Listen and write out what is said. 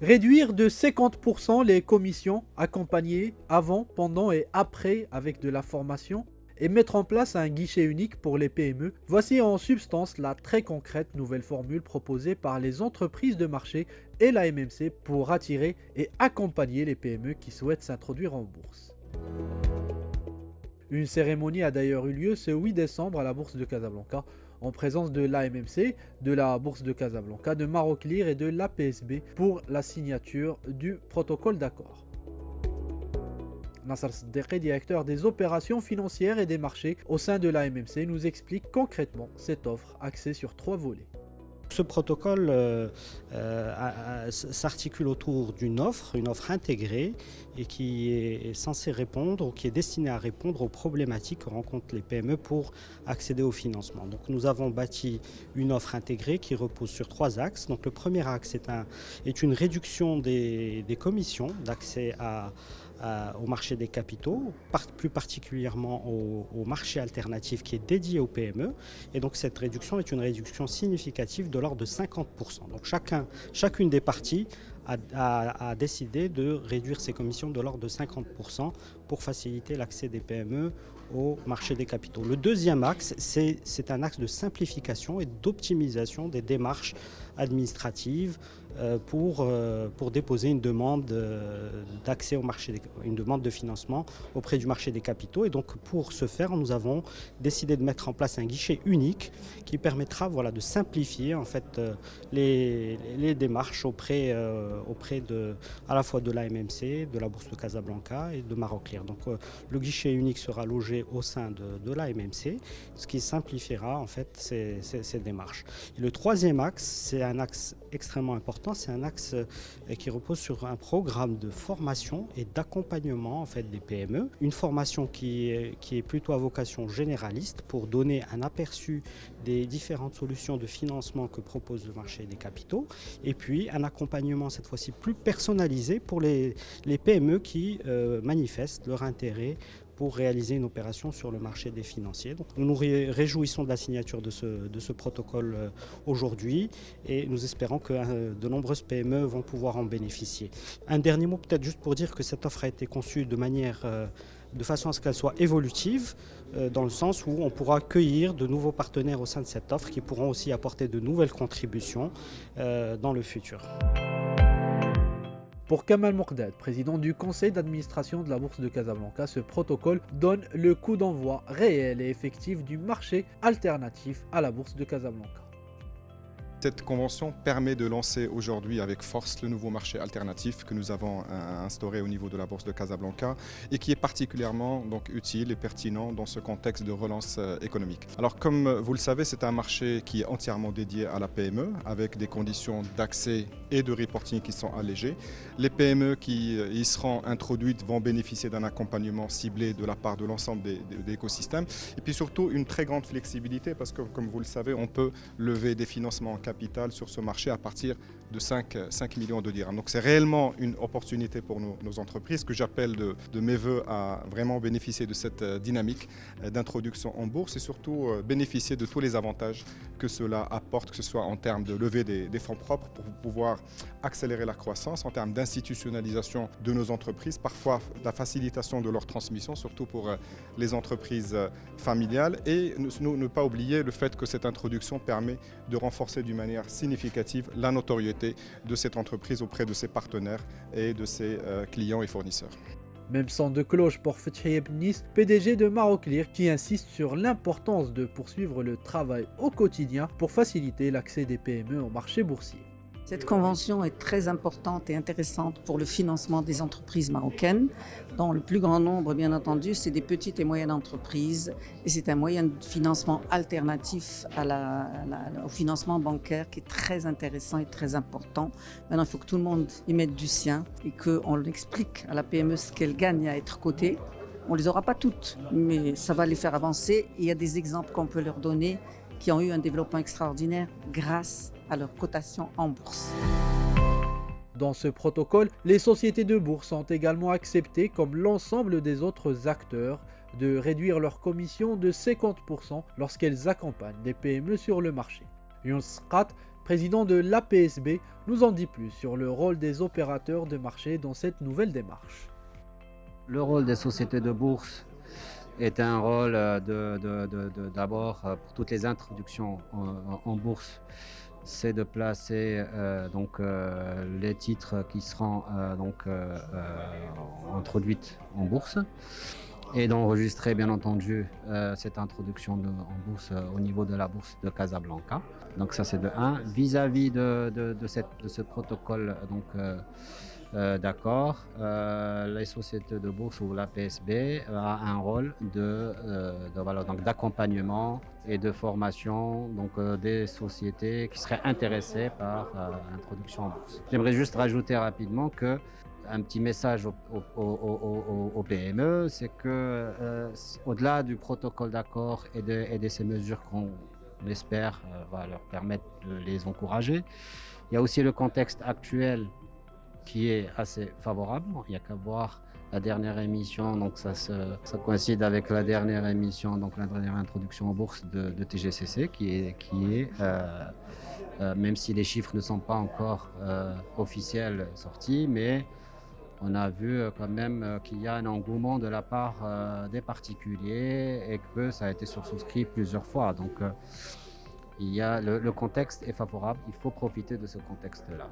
Réduire de 50% les commissions, accompagner avant, pendant et après avec de la formation et mettre en place un guichet unique pour les PME. Voici en substance la très concrète nouvelle formule proposée par les entreprises de marché et la MMC pour attirer et accompagner les PME qui souhaitent s'introduire en bourse. Une cérémonie a d'ailleurs eu lieu ce 8 décembre à la Bourse de Casablanca en présence de l'AMMC, de la Bourse de Casablanca, de Maroclear et de l'APSB pour la signature du protocole d'accord. Nasser Seddiqi, directeur des opérations financières et des marchés au sein de l'AMMC, nous explique concrètement cette offre axée sur 3 volets. Ce protocole s'articule autour d'une offre intégrée et qui est censée répondre ou qui est destinée à répondre aux problématiques que rencontrent les PME pour accéder au financement. Donc nous avons bâti une offre intégrée qui repose sur 3 axes. Donc le premier axe est une réduction des commissions d'accès au marché des capitaux, plus particulièrement au marché alternatif qui est dédié aux PME. Et donc cette réduction est une réduction significative de l'ordre de 50%. Donc chacune des parties a décidé de réduire ses commissions de l'ordre de 50% pour faciliter l'accès des PME au marché des capitaux. Le deuxième axe, c'est un axe de simplification et d'optimisation des démarches administratives pour déposer une demande d'accès au marché, une demande de financement auprès du marché des capitaux. Et donc pour ce faire, nous avons décidé de mettre en place un guichet unique qui permettra de simplifier en fait les démarches auprès à la fois de l'AMMC, de la Bourse de Casablanca et de Maroclear. Donc le guichet unique sera logé au sein de l'AMMC, ce qui simplifiera en fait ces démarches. Et le troisième axe, c'est un axe extrêmement important, c'est un axe qui repose sur un programme de formation et d'accompagnement en fait des PME. Une formation qui est plutôt à vocation généraliste pour donner un aperçu des différentes solutions de financement que propose le marché des capitaux, et puis un accompagnement cette fois-ci plus personnalisé pour les PME qui manifestent leur intérêt pour réaliser une opération sur le marché des financiers. Donc, nous nous réjouissons de la signature de ce protocole aujourd'hui et nous espérons que de nombreuses PME vont pouvoir en bénéficier. Un dernier mot peut-être juste pour dire que cette offre a été conçue de façon à ce qu'elle soit évolutive, dans le sens où on pourra accueillir de nouveaux partenaires au sein de cette offre qui pourront aussi apporter de nouvelles contributions dans le futur. Pour Kamal Moukdad, président du conseil d'administration de la Bourse de Casablanca, ce protocole donne le coup d'envoi réel et effectif du marché alternatif à la Bourse de Casablanca. Cette convention permet de lancer aujourd'hui avec force le nouveau marché alternatif que nous avons instauré au niveau de la Bourse de Casablanca et qui est particulièrement utile et pertinent dans ce contexte de relance économique. Alors comme vous le savez, c'est un marché qui est entièrement dédié à la PME avec des conditions d'accès et de reporting qui sont allégées. Les PME qui y seront introduites vont bénéficier d'un accompagnement ciblé de la part de l'ensemble de l'écosystème et puis surtout une très grande flexibilité parce que comme vous le savez, on peut lever des financements capital sur ce marché à partir de 5 millions de dirhams. Donc c'est réellement une opportunité pour nos entreprises que j'appelle de mes voeux à vraiment bénéficier de cette dynamique d'introduction en bourse et surtout bénéficier de tous les avantages que cela apporte, que ce soit en termes de levée des fonds propres pour pouvoir accélérer la croissance, en termes d'institutionnalisation de nos entreprises, parfois la facilitation de leur transmission, surtout pour les entreprises familiales et ne pas oublier le fait que cette introduction permet de renforcer d'une manière significative la notoriété de cette entreprise auprès de ses partenaires et de ses clients et fournisseurs. Même son de cloche pour Fethi Ebnis, PDG de Maroclear, qui insiste sur l'importance de poursuivre le travail au quotidien pour faciliter l'accès des PME au marché boursier. Cette convention est très importante et intéressante pour le financement des entreprises marocaines, dont le plus grand nombre, bien entendu, c'est des petites et moyennes entreprises. Et c'est un moyen de financement alternatif au financement bancaire qui est très intéressant et très important. Maintenant, il faut que tout le monde y mette du sien et qu'on explique à la PME ce qu'elle gagne à être cotée. On ne les aura pas toutes, mais ça va les faire avancer. Il y a des exemples qu'on peut leur donner qui ont eu un développement extraordinaire grâce à leur cotation en bourse. Dans ce protocole, les sociétés de bourse ont également accepté, comme l'ensemble des autres acteurs, de réduire leurs commissions de 50% lorsqu'elles accompagnent des PME sur le marché. Younes Sqat, président de l'APSB, nous en dit plus sur le rôle des opérateurs de marché dans cette nouvelle démarche. Le rôle des sociétés de bourse est un rôle d'abord pour toutes les introductions en bourse, c'est de placer les titres qui seront introduits en bourse et d'enregistrer bien entendu cette introduction en bourse au niveau de la bourse de Casablanca. Donc ça c'est de 1. Vis-à-vis de ce protocole d'accord, les sociétés de bourse ou la PSB a un rôle d'accompagnement et de formation des sociétés qui seraient intéressées par l'introduction en bourse. J'aimerais juste rajouter rapidement que un petit message aux PME, c'est que au-delà du protocole d'accord et de ces mesures qu'on espère va leur permettre de les encourager, il y a aussi le contexte actuel qui est assez favorable. Il n'y a qu'à voir la dernière émission, donc ça coïncide avec la dernière émission, donc la dernière introduction en bourse de TGCC, qui est même si les chiffres ne sont pas encore officiels sortis, mais on a vu quand même qu'il y a un engouement de la part des particuliers et que ça a été sursouscrit plusieurs fois. Donc le contexte est favorable, il faut profiter de ce contexte-là.